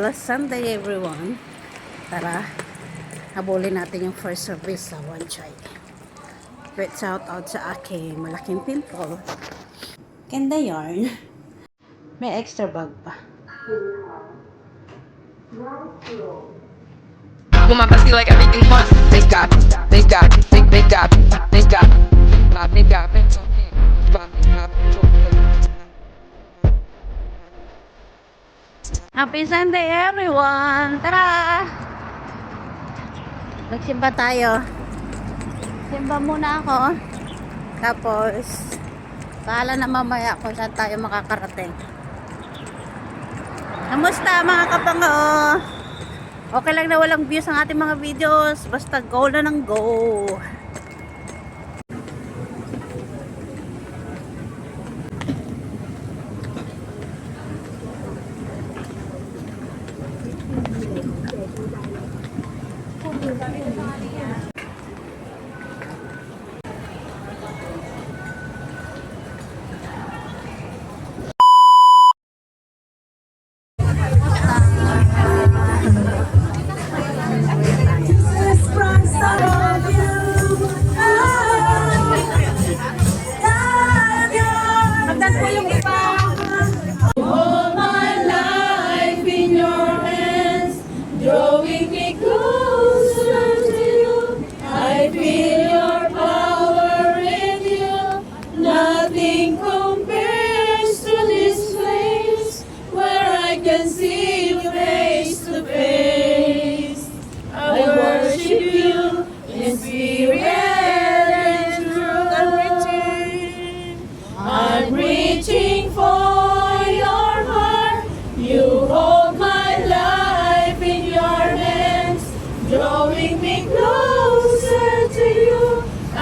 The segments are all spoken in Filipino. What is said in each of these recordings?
Last Sunday everyone. Tara, habulin natin yung first service sa One Chai. Great shout out sa aking malaking pimple. Kenda yarn. May extra bag pa. Woman pussy like everything fun. They got, they got, they got, they got, they got, Happy Sunday everyone! Tara! Magsimba tayo. Simba muna ako. Tapos, bahala na mamaya kung saan tayo makakarating. Kamusta mga kapango? Okay lang na walang views ang ating mga videos. Basta go na ng go.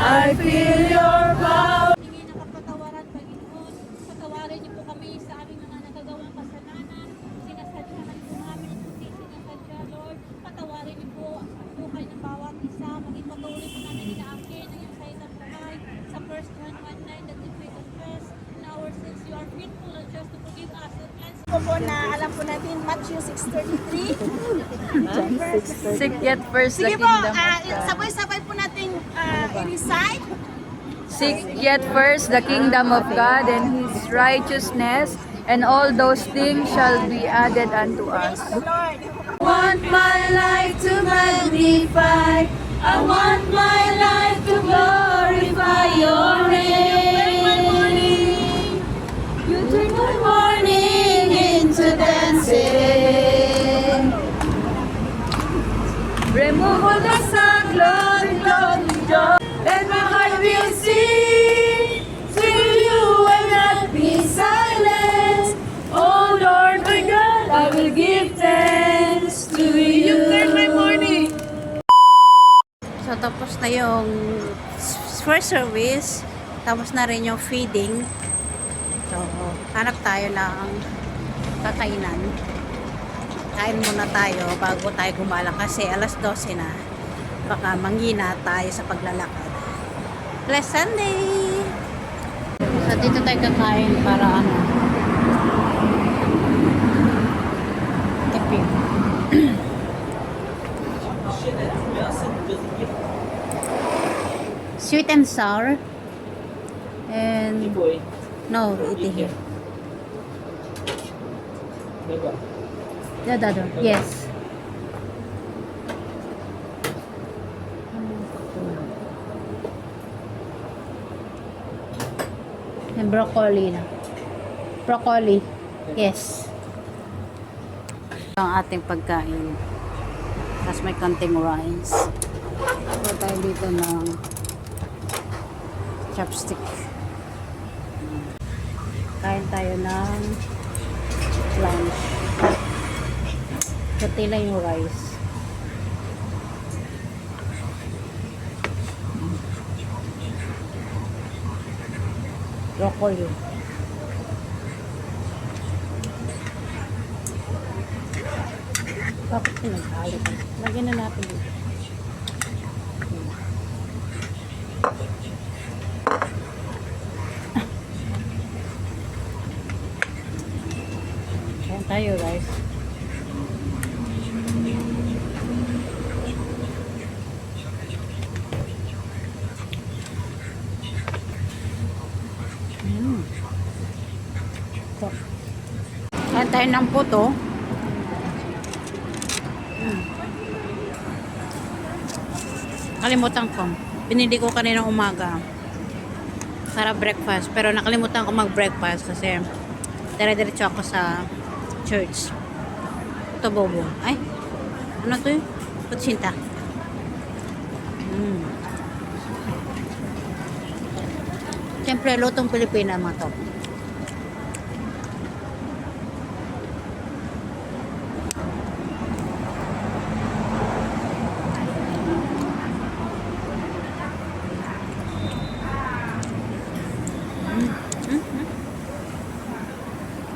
I feel your power. Hingi ng kapatawaran, Panginoon. Patawarin niyo po kami sa aming mga nagagawang kasalanan. Sinasadya na po namin at hindi sinasadya, Lord. Patawarin niyo po ang buhay ng bawat isa. Maging patuloy po namin inaangkin ang iyong salita buhay. Sa 1 John 1:9 that if we confess in our sins, you are faithful and just to forgive us and cleanse us. Po na alam po natin Matthew 6:33. Seek yet first the Sige po, kingdom of God. sabay-sabay po natin i-recite. Seek yet first the kingdom of God and His righteousness, and all those things shall be added unto us. Lord. I want my life to magnify. I want my life to glorify Your name. You turn my morning into dancing. Remove all the sad, glory, glory, joy. Let my heart will sing. Sing to You and not be silent. Oh Lord my God, I will give thanks to You. You turn my morning. So tapos na yung first service. Tapos na rin yung feeding. So hanap tayo ng kakainan. Kain muna tayo bago tayo gumalang kasi alas 12 na. Baka manghina tayo sa paglalakad. Blessed Sunday! So dito tayo kakain para tipid. Sweet and sour. And no, eat here. Dado. Yes. And broccoli na. Broccoli. Yes. Ang ating pagkain. Tapos may konting rice. So tayo dito ng chopstick. Kain tayo ng lunch. Puti lang yung rice. Broccoli. Bakit pinag-alit? Lagyan na natin dito. Kain tayo guys. Kain tayo ng puto. Kalimutan ko. Pinili ko kanina umaga para breakfast. Pero nakalimutan ko mag-breakfast kasi dire-diretso ako sa church. Ito bobo. Ay, ano to yun? Kutsinta. Siyempre, lutong Pilipina mga to.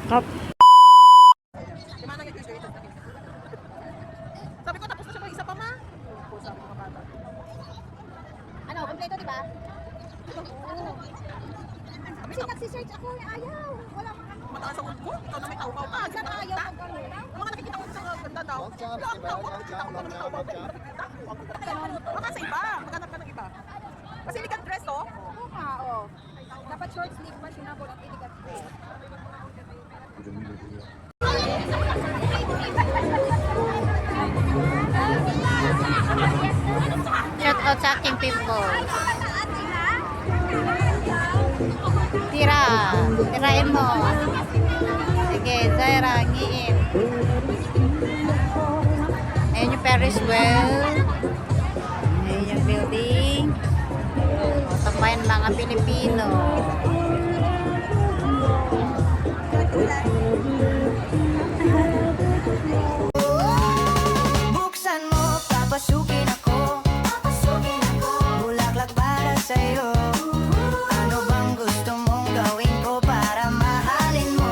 Kap. Sabi ko, tapos na siya may isa pa ma. Ano, kompleto, di ba? Kasi nagsisearch ako, ayaw. Wala mga ano. Mataas sa wood ko. Ikaw na may taupaw ka. Saan ayaw mag-ano? Ang mga nakikita ko sa ganda daw. Baka sa iba. Maghanap ka ng iba. Kasi likat dress, oh. Oo nga, oh. Dapat short sleeve pa sinabot at iligat dress. Shout out sa aking people. Tira. Tirain mo. Sige, Zaira, ngiin. Ayan yung Paris well. Ayan yung building. O, tapayan mga Pilipino. Buksan mo, papasukin ako. Bulaklak para sa'yo. Ano bang gusto mong gawin ko para mahalin mo?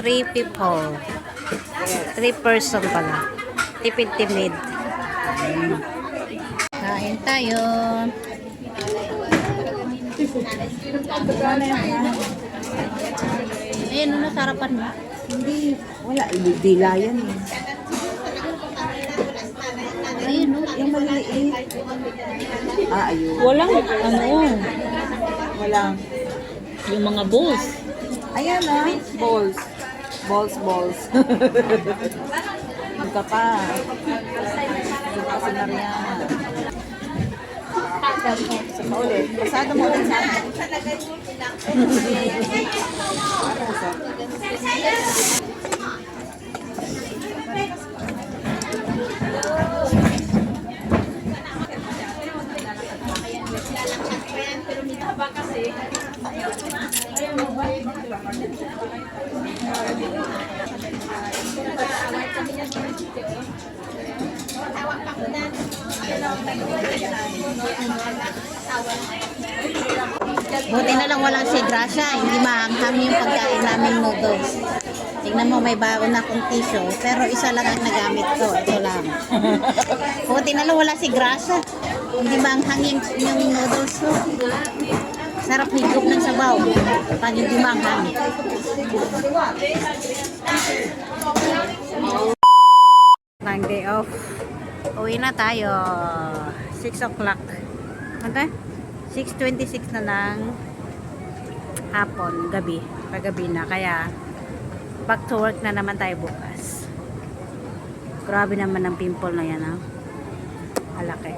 3 people. 3 person pala. Tipid-timid. Kain tayo. Ayun, ano sarapan mo? Hindi, wala. Dila yan eh. Ayun, no? Yung maliliit. Ayun. Walang, ano, Walang. yung mga bowls. Ayan balls. Balls. Magka pa. Magka si Mariana. Sa paulit. Pasado mo ulit sa akin. Buti na lang walang si Gracia. Hindi maanghang yung pagkain namin noodles. Tingnan mo, may baon na akong tissue. Pero isa lang ang nagamit ko. Ito lang. Buti na lang wala si Gracia. Hindi maanghang yung noodles ko. Sarap higop ng sabaw. Pag hindi maanghang. Long day off. Uwi na tayo. 6 o'clock. Ano? 6:26 na ng hapon, gabi. Paggabi na. Kaya, back to work na naman tayo bukas. Grabe naman ang pimple na yan, ha? Alaki.